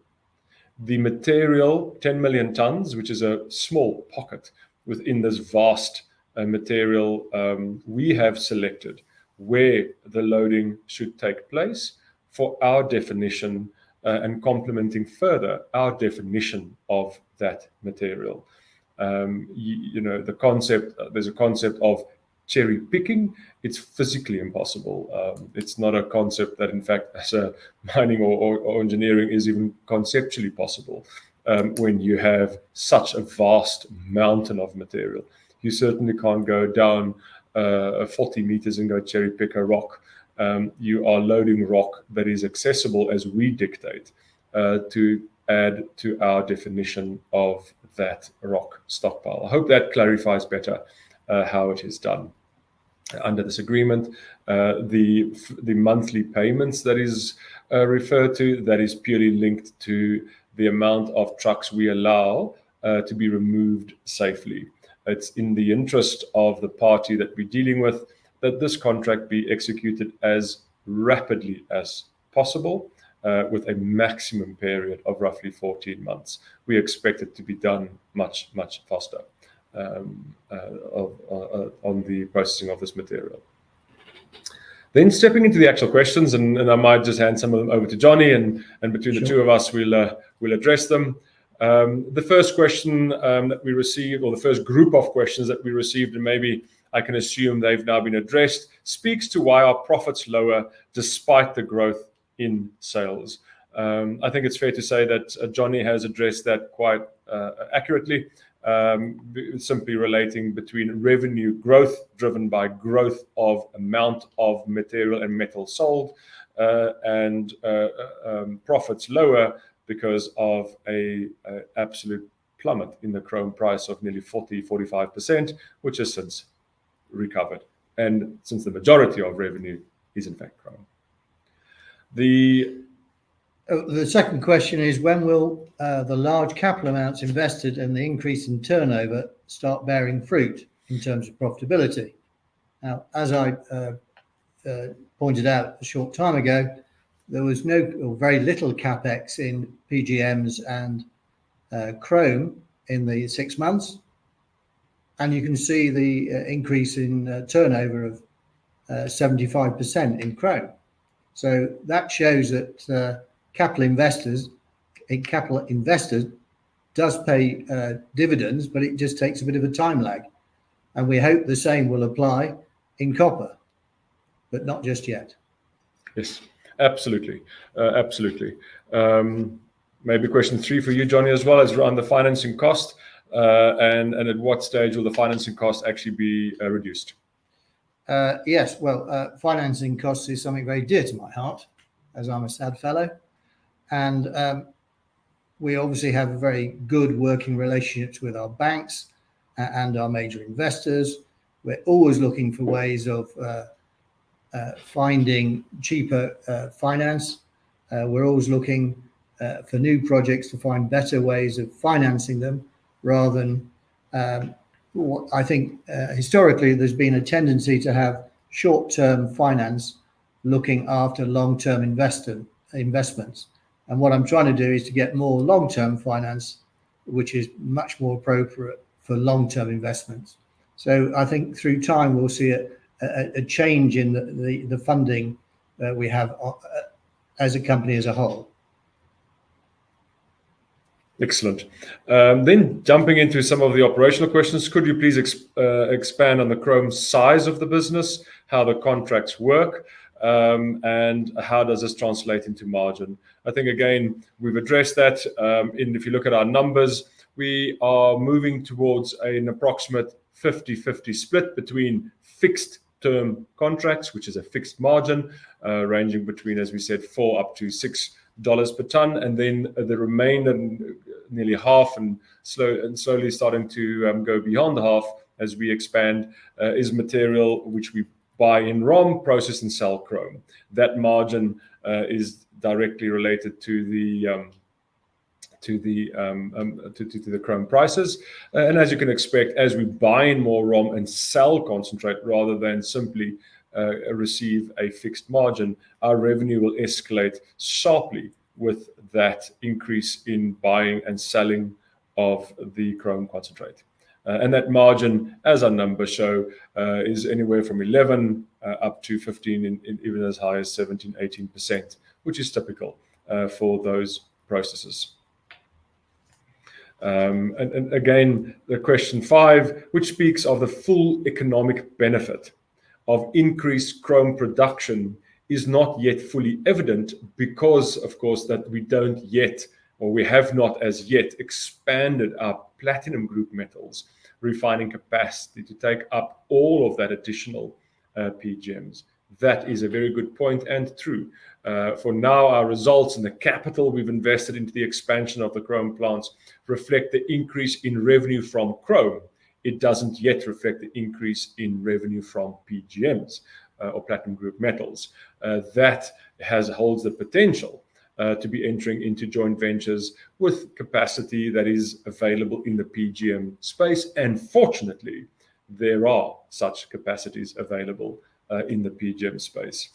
The material, 10 million tons, which is a small pocket within this vast material, we have selected where the loading should take place for our definition and complementing further our definition of that material. The concept, there's a concept of cherry picking. It's physically impossible. It's not a concept that, in fact, as a mining or engineering is even conceptually possible when you have such a vast mountain of material. You certainly can't go down 40 meters and go cherry pick a rock. You are loading rock that is accessible as we dictate to add to our definition of that rock stockpile. I hope that clarifies better how it is done. Under this agreement, the monthly payments that is referred to, that is purely linked to the amount of trucks we allow to be removed safely. It's in the interest of the party that we're dealing with that this contract be executed as rapidly as possible with a maximum period of roughly 14 months. We expect it to be done much, much faster on the processing of this material. Then stepping into the actual questions, and I might just hand some of them over to Johnny, and between the two of us, we'll address them. The first question that we received, or the first group of questions that we received, and maybe I can assume they've now been addressed, speaks to why our profits lower despite the growth in sales. I think it's fair to say that Johnny has addressed that quite accurately, simply relating between revenue growth driven by growth of amount of material and metal sold, and profits lower because of a absolute plummet in the chrome price of nearly 45%, which has since recovered, and since the majority of revenue is in fact chrome. The second question is, when will the large capital amounts invested and the increase in turnover start bearing fruit in terms of profitability? Now, as I pointed out a short time ago, there was no or very little capex in PGMs and chrome in the 6 months, and you can see the increase in turnover of 75% in chrome. So that shows that capital investors does pay dividends, but it just takes a bit of a time lag, and we hope the same will apply in copper, but not just yet. Yes, absolutely, absolutely. Maybe question 3 for you, Johnny, as well, is around the financing cost, and at what stage will the financing cost actually be reduced? Yes, well, financing costs is something very dear to my heart, as I'm a sad fellow. And we obviously have very good working relationships with our banks and our major investors. We're always looking for ways of finding cheaper finance. We're always looking for new projects to find better ways of financing them, rather than what I think historically there's been a tendency to have short-term finance looking after long-term investments. And what I'm trying to do is to get more long-term finance, which is much more appropriate for long-term investments. So I think through time we'll see a change in the funding that we have as a company as a whole. Excellent. Then jumping into some of the operational questions, could you please expand on the chrome size of the business, how the contracts work, and how does this translate into margin? I think, again, we've addressed that. If you look at our numbers, we are moving towards an approximate 50-50 split between fixed term contracts, which is a fixed margin, ranging between, as we said, $4 up to $6 per ton, and then the remainder, nearly half, and slowly starting to go beyond half as we expand, is material which we buy in ROM, process and sell chrome. That margin is directly related to the chrome prices, and as you can expect, as we buy in more ROM and sell concentrate rather than simply receive a fixed margin, our revenue will escalate sharply with that increase in buying and selling of the chrome concentrate. And that margin, as our numbers show, is anywhere from 11 up to 15, and even as high as 17-18%, which is typical for those processes. And again, the question 5, which speaks of the full economic benefit of increased chrome production, is not yet fully evident because, of course, that we don't yet, or we have not as yet, expanded our platinum group metals refining capacity to take up all of that additional PGMs. That is a very good point and true. For now, our results and the capital we've invested into the expansion of the chrome plants reflect the increase in revenue from chrome. It doesn't yet reflect the increase in revenue from PGMs or platinum group metals. That holds the potential to be entering into joint ventures with capacity that is available in the PGM space. And fortunately, there are such capacities available in the PGM space.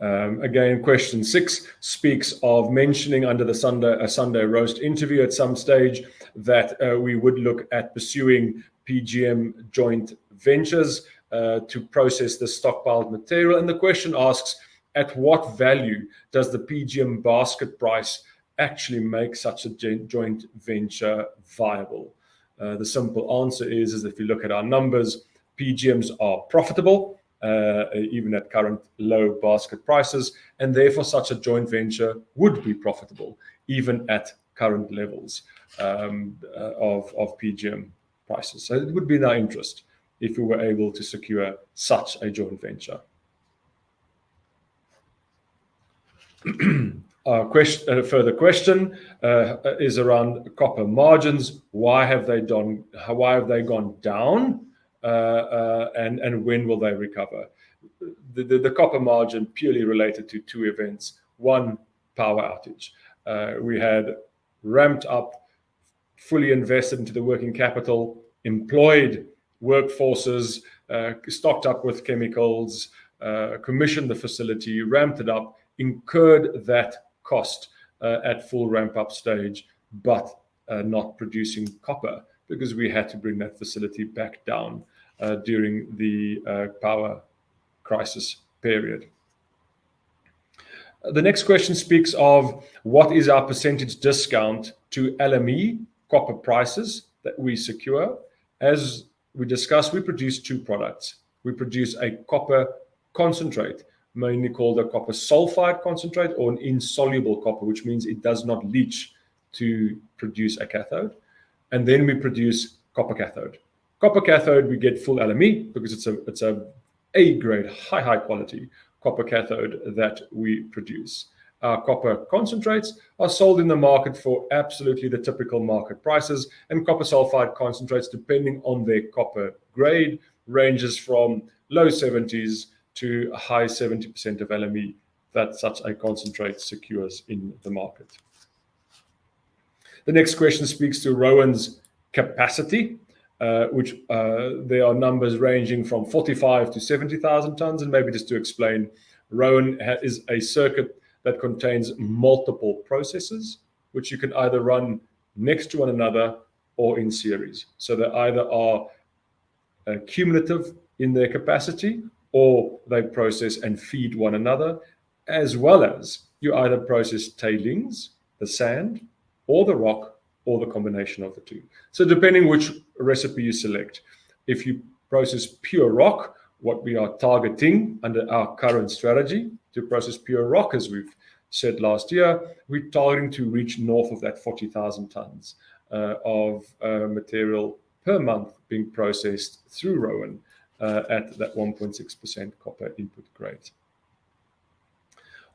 Again, question 6 speaks of mentioning under the Sunday roast interview at some stage that we would look at pursuing PGM joint ventures to process the stockpiled material. And the question asks, at what value does the PGM basket price actually make such a joint venture viable? The simple answer is if you look at our numbers, PGMs are profitable, even at current low basket prices, and therefore such a joint venture would be profitable even at current levels of PGM prices. So it would be in our interest if we were able to secure such a joint venture. Further question is around copper margins. Why have they gone down, and when will they recover? The copper margin purely related to 2 events. 1, power outage. We had ramped up, fully invested into the working capital, employed workforces, stocked up with chemicals, commissioned the facility, ramped it up, incurred that cost at full ramp-up stage, but not producing copper because we had to bring that facility back down during the power crisis period. The next question speaks of what is our percentage discount to LME copper prices that we secure. As we discussed, we produce 2 products. We produce a copper concentrate, mainly called a copper sulfide concentrate, or an insoluble copper, which means it does not leach to produce a cathode. And then we produce copper cathode. Copper cathode, we get full LME because it's a A-grade, high quality copper cathode that we produce. Our copper concentrates are sold in the market for absolutely the typical market prices, and copper sulfide concentrates, depending on their copper grade, ranges from low 70s to a high 70% of LME that such a concentrate secures in the market. The next question speaks to Rowan's capacity, which there are numbers ranging from 45 to 70,000 tons. And maybe just to explain, Rowan is a circuit that contains multiple processes, which you can either run next to one another or in series. So they either are cumulative in their capacity, or they process and feed one another. as well as you either process tailings, the sand, or the rock, or the combination of the two. So depending which recipe you select, if you process pure rock, what we are targeting under our current strategy to process pure rock, as we've said last year, we're targeting to reach north of that 40,000 tons of material per month being processed through Rowan at that 1.6% copper input grade.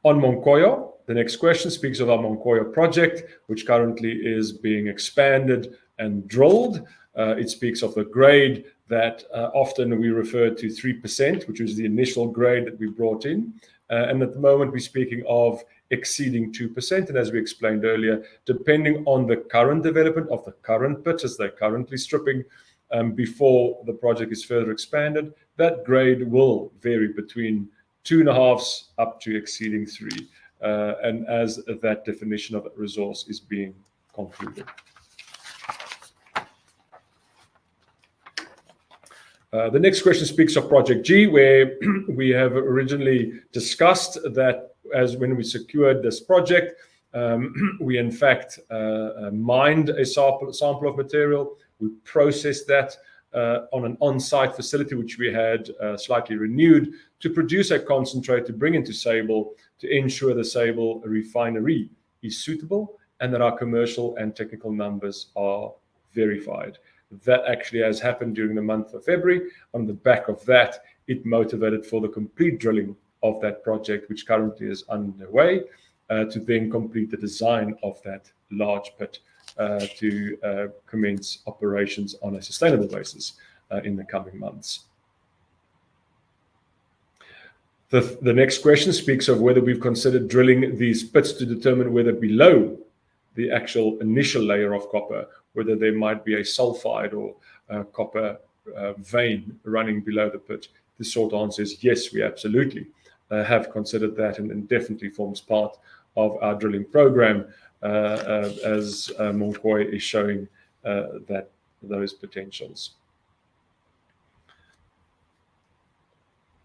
On Monkoyo, the next question speaks of our Monkoyo project, which currently is being expanded and drilled. It speaks of the grade that often we refer to 3%, which was the initial grade that we brought in. And at the moment, we're speaking of exceeding 2%. And as we explained earlier, depending on the current development of the current pit, as they're currently stripping before the project is further expanded, that grade will vary between 2.5 up to exceeding 3. And as that definition of that resource is being concluded. The next question speaks of Project G, where we have originally discussed that as when we secured this project, we in fact mined a sample of material. We processed that on an on-site facility, which we had slightly renewed to produce a concentrate to bring into Sable to ensure the Sable refinery is suitable and that our commercial and technical numbers are verified. That actually has happened during the month of February. On the back of that, it motivated for the complete drilling of that project, which currently is underway, to then complete the design of that large pit to commence operations on a sustainable basis in the coming months. The next question speaks of whether we've considered drilling these pits to determine whether below the actual initial layer of copper, whether there might be a sulfide or copper vein running below the pit. The short answer is yes, we absolutely have considered that, and definitely forms part of our drilling program as Monkoyo is showing those potentials.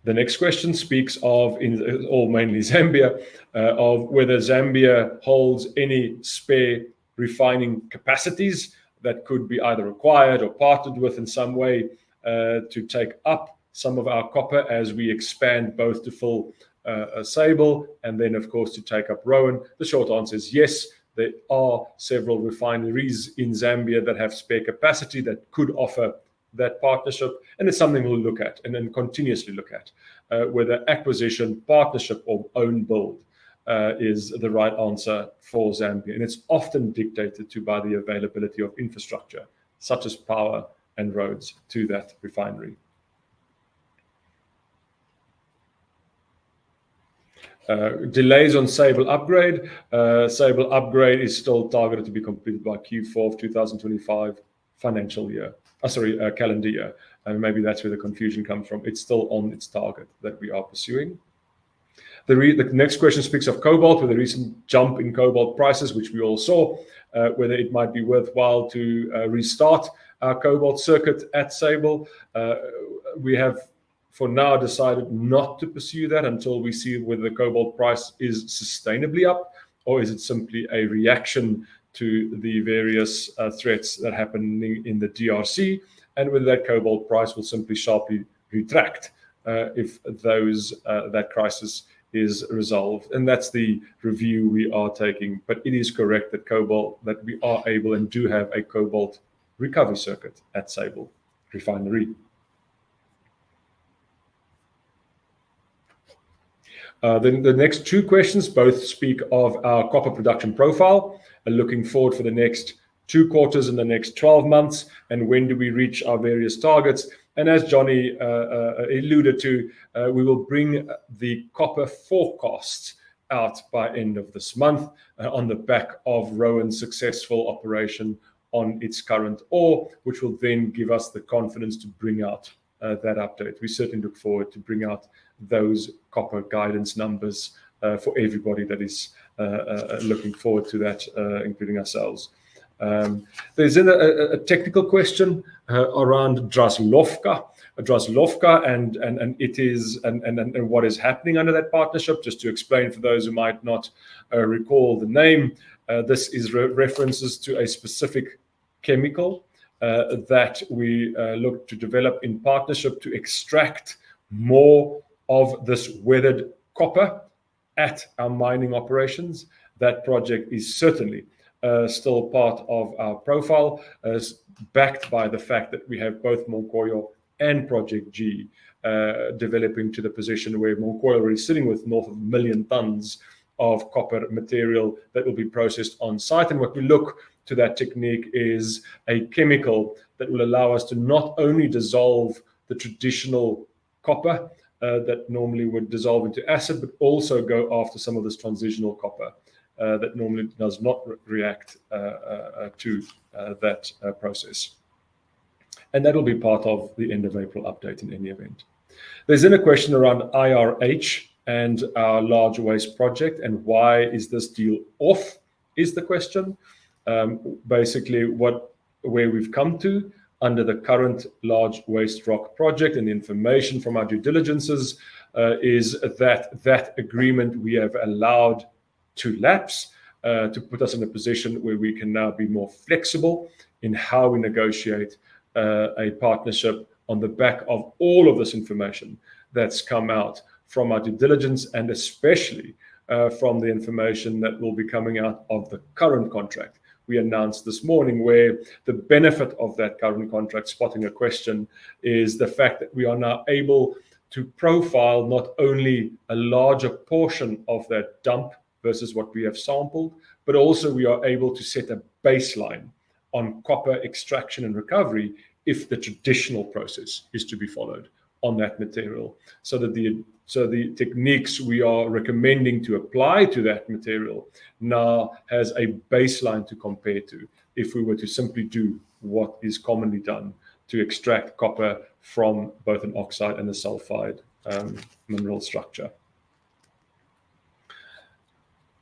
The next question speaks of, mainly Zambia, of whether Zambia holds any spare refining capacities that could be either acquired or partnered with in some way to take up some of our copper as we expand both to full Sable and then, of course, to take up Rowan. The short answer is yes. There are several refineries in Zambia that have spare capacity that could offer that partnership, and it's something we'll look at and then continuously look at whether acquisition, partnership, or own build is the right answer for Zambia. And it's often dictated to by the availability of infrastructure, such as power and roads to that refinery. Delays on Sable upgrade. Sable upgrade is still targeted to be completed by Q4 of 2025 financial year. Calendar year. And maybe that's where the confusion comes from. It's still on its target that we are pursuing. The next question speaks of cobalt, with a recent jump in cobalt prices, which we all saw, whether it might be worthwhile to restart our cobalt circuit at Sable. We have for now decided not to pursue that until we see whether the cobalt price is sustainably up, or is it simply a reaction to the various threats that happen in the DRC, and whether that cobalt price will simply sharply retract if that crisis is resolved. And that's the review we are taking. But it is correct that we are able and do have a cobalt recovery circuit at Sable Refinery. Then the next two questions both speak of our copper production profile, and looking forward for the next 2 quarters in the next 12 months, and when do we reach our various targets. And as Johnny alluded to, we will bring the copper forecast out by end of this month on the back of Rowan's successful operation on its current ore, which will then give us the confidence to bring out that update. We certainly look forward to bring out those copper guidance numbers for everybody that is looking forward to that, including ourselves. There's a technical question around Draslovka, and it is and what is happening under that partnership. Just to explain for those who might not recall the name, this is references to a specific chemical that we look to develop in partnership to extract more of this weathered copper at our mining operations. That project is certainly still part of our profile, backed by the fact that we have both Monkoyo and Project G developing to the position where Monkoyo is sitting with north of 1 million tons of copper material that will be processed on site. And what we look to that technique is a chemical that will allow us to not only dissolve the traditional copper that normally would dissolve into acid, but also go after some of this transitional copper that normally does not react to that process. And that will be part of the end of April update in any event. There's then a question around IRH and our large waste project, and why is this deal off, is the question. Basically, where we've come to under the current large waste rock project and the information from our due diligences is that agreement we have allowed to lapse to put us in a position where we can now be more flexible in how we negotiate a partnership on the back of all of this information that's come out from our due diligence, and especially from the information that will be coming out of the current contract we announced this morning, where the benefit of that current contract, spotting a question, is the fact that we are now able to profile not only a larger portion of that dump versus what we have sampled, but also we are able to set a baseline on copper extraction and recovery if the traditional process is to be followed on that material, so that the techniques we are recommending to apply to that material now has a baseline to compare to if we were to simply do what is commonly done to extract copper from both an oxide and a sulfide mineral structure.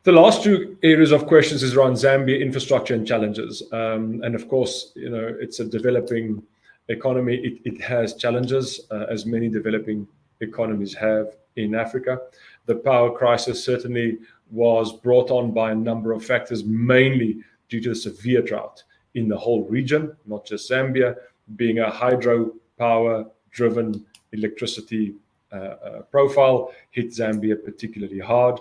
The last two areas of questions is around Zambia infrastructure and challenges. And of course, it's a developing economy. It has challenges, as many developing economies have in Africa. The power crisis certainly was brought on by a number of factors, mainly due to the severe drought in the whole region, not just Zambia, being a hydropower-driven electricity profile, hit Zambia particularly hard.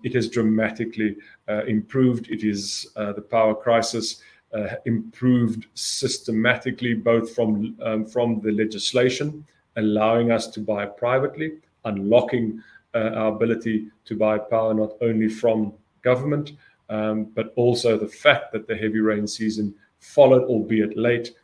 It has dramatically improved. It is the power crisis improved systematically, both from the legislation allowing us to buy privately, unlocking our ability to buy power not only from government, but also the fact that the heavy rain season followed, albeit late,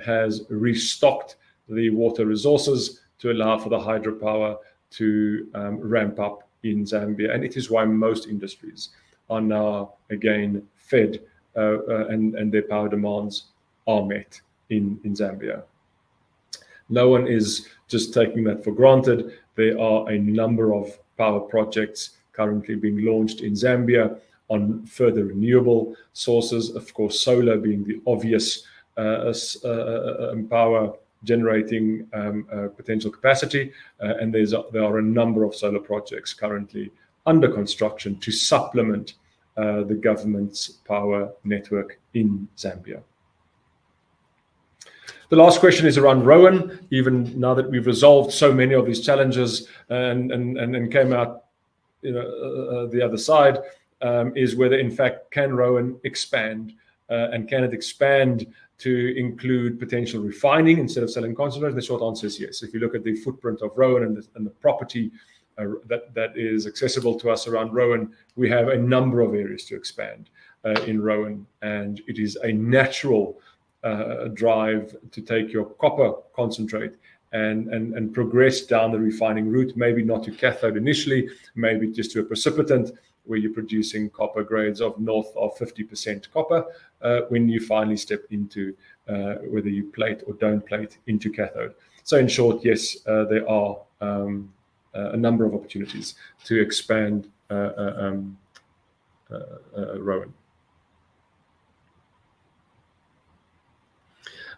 has restocked the water resources to allow for the hydropower to ramp up in Zambia. And it is why most industries are now again fed and their power demands are met in Zambia. No one is just taking that for granted. There are a number of power projects currently being launched in Zambia on further renewable sources, of course, solar being the obvious power generating potential capacity. And there are a number of solar projects currently under construction to supplement the government's power network in Zambia. The last question is around Rowan. Even now that we've resolved so many of these challenges and came out the other side, is whether in fact can Rowan expand, and can it expand to include potential refining instead of selling concentrate? The short answer is yes. If you look at the footprint of Rowan and the property that is accessible to us around Rowan, we have a number of areas to expand in Rowan, and it is a natural drive to take your copper concentrate and progress down the refining route, maybe not to cathode initially, maybe just to a precipitant where you're producing copper grades of north of 50% copper when you finally step into whether you plate or don't plate into cathode. So in short, yes, there are a number of opportunities to expand Rowan.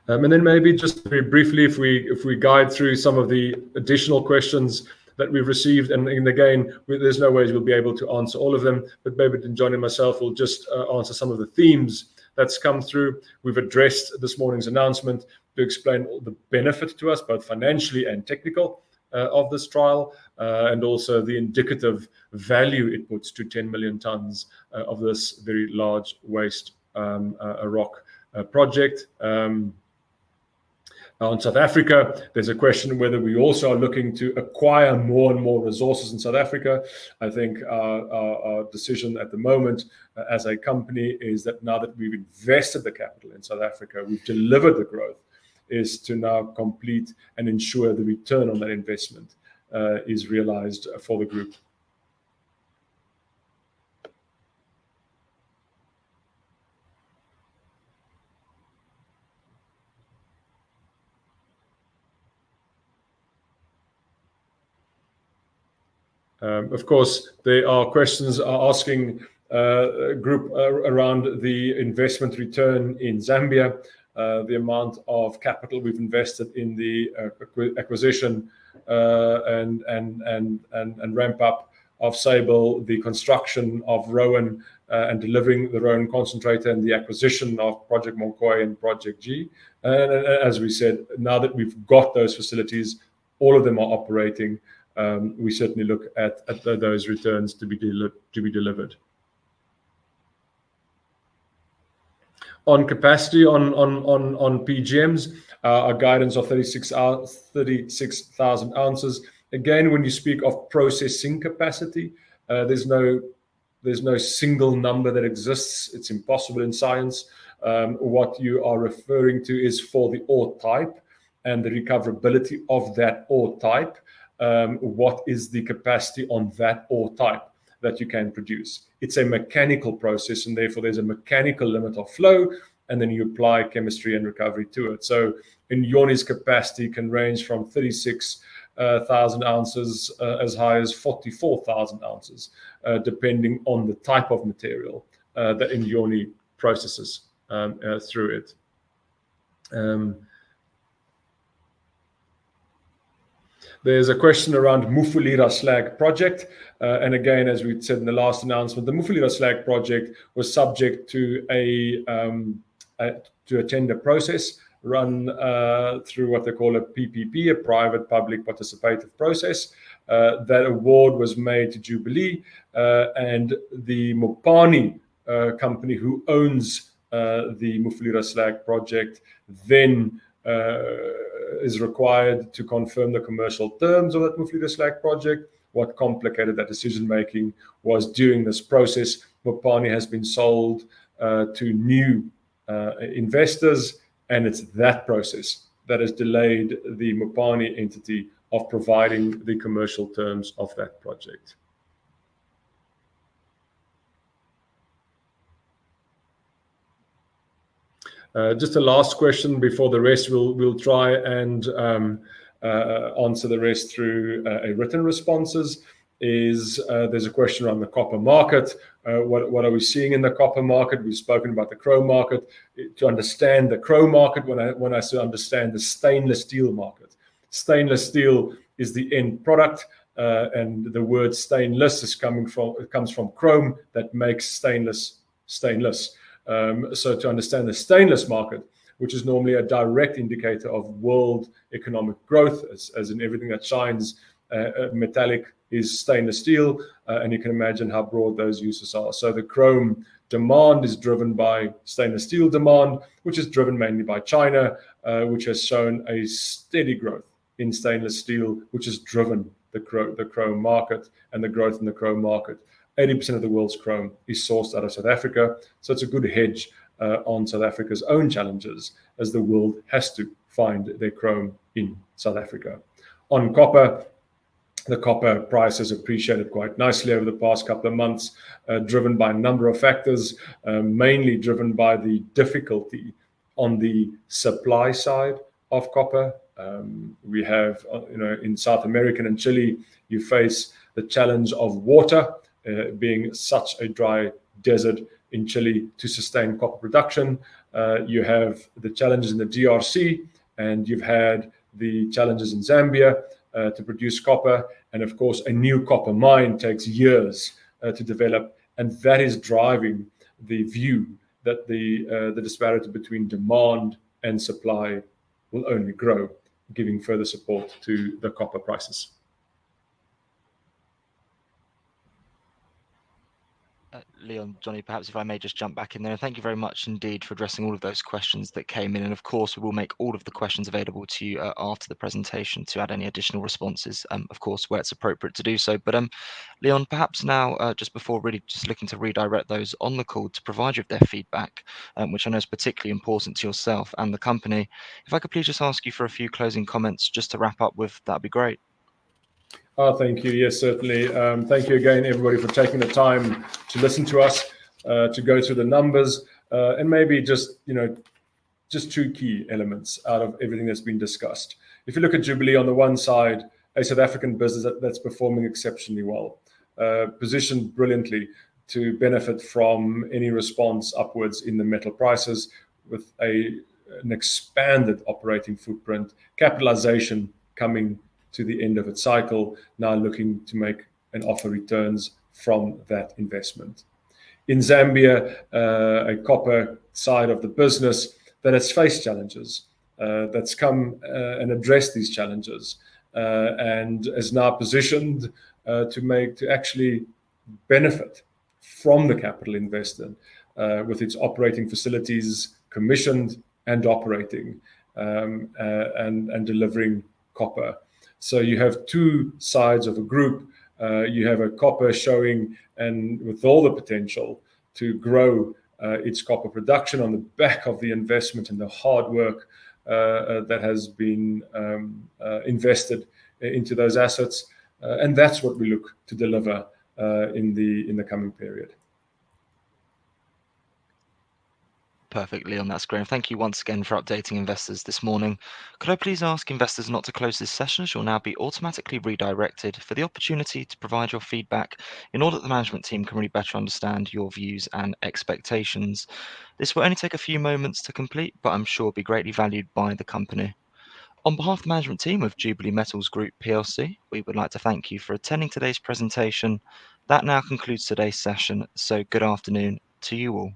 And then maybe just very briefly, if we guide through some of the additional questions that we've received, and again, there's no ways we'll be able to answer all of them, but maybe John and myself will just answer some of the themes that's come through. We've addressed this morning's announcement to explain all the benefit to us, both financially and technical, of this trial, and also the indicative value it puts to 10 million tons of this very large waste rock project. On South Africa, there's a question whether we also are looking to acquire more and more resources in South Africa. I think our decision at the moment as a company is that now that we've invested the capital in South Africa, we've delivered the growth, is to now complete and ensure the return on that investment is realized for the group. Of course, there are questions asking group around the investment return in Zambia, the amount of capital we've invested in the acquisition and ramp up of Sable, the construction of Rowan and delivering the Rowan concentrator, and the acquisition of Project Monkoi and Project G. And as we said, now that we've got those facilities, all of them are operating. We certainly look at those returns to be delivered. On capacity on PGMs, our guidance of 36,000 ounces. Again, when you speak of processing capacity, there's no single number that exists. It's impossible in science. What you are referring to is for the ore type and the recoverability of that ore type. What is the capacity on that ore type that you can produce? It's a mechanical process, and therefore there's a mechanical limit of flow, and then you apply chemistry and recovery to it. So Inyoni's capacity can range from 36,000 ounces as high as 44,000 ounces, depending on the type of material that Inyoni processes through it. There's a question around Mufulira Slag project. And again, as we said in the last announcement, the Mufulira Slag project was subject to a tender process run through what they call a PPP, a private public participative process. That award was made to Jubilee, and the Mopani company who owns the Mufulira Slag project then is required to confirm the commercial terms of that Mufulira Slag project. What complicated that decision making was during this process, Mopani has been sold to new investors, and it's that process that has delayed the Mopani entity of providing the commercial terms of that project. Just a last question before the rest. We'll try and answer the rest through a written responses. There's a question around the copper market. What are we seeing in the copper market? We've spoken about the chrome market. To understand the chrome market, when I say understand the stainless steel market, stainless steel is the end product, and the word stainless comes from chrome that makes stainless. So to understand the stainless market, which is normally a direct indicator of world economic growth, as in everything that shines metallic is stainless steel, and you can imagine how broad those uses are. So the chrome demand is driven by stainless steel demand, which is driven mainly by China, which has shown a steady growth in stainless steel, which has driven the chrome market and the growth in the chrome market. 80% of the world's chrome is sourced out of South Africa, so it's a good hedge on South Africa's own challenges as the world has to find their chrome in South Africa. On copper, the copper price has appreciated quite nicely over the past couple of months, driven by a number of factors, mainly driven by the difficulty on the supply side of copper. We have, in South America and Chile, you face the challenge of water, being such a dry desert in Chile to sustain copper production. You have the challenges in the DRC, and you've had the challenges in Zambia to produce copper. And of course, a new copper mine takes years to develop, and that is driving the view that the disparity between demand and supply will only grow, giving further support to the copper prices. Leon, Johnny, perhaps if I may just jump back in there. Thank you very much indeed for addressing all of those questions that came in. And of course, we will make all of the questions available to you after the presentation to add any additional responses, of course, where it's appropriate to do so. But Leon, perhaps now, just before really just looking to redirect those on the call to provide you with their feedback, which I know is particularly important to yourself and the company, if I could please just ask you for a few closing comments just to wrap up with, that'd be great. Thank you. Yes, certainly. Thank you again, everybody, for taking the time to listen to us, to go through the numbers, and maybe just two key elements out of everything that's been discussed. If you look at Jubilee on the one side, a South African business that's performing exceptionally well, positioned brilliantly to benefit from any response upwards in the metal prices with an expanded operating footprint, capitalization coming to the end of its cycle, now looking to make and offer returns from that investment. In Zambia, a copper side of the business that has faced challenges, that's come and addressed these challenges, and is now positioned to actually benefit from the capital invested with its operating facilities commissioned and operating and delivering copper. So you have two sides of a group. You have a copper showing and with all the potential to grow its copper production on the back of the investment and the hard work that has been invested into those assets. And that's what we look to deliver in the coming period. Perfect, Leon, that's great. Thank you once again for updating investors this morning. Could I please ask investors not to close this session, as you'll now be automatically redirected for the opportunity to provide your feedback in order that the management team can really better understand your views and expectations. This will only take a few moments to complete, but I'm sure will be greatly valued by the company. On behalf of the management team of Jubilee Metals Group PLC, we would like to thank you for attending today's presentation. That now concludes today's session, so good afternoon to you all.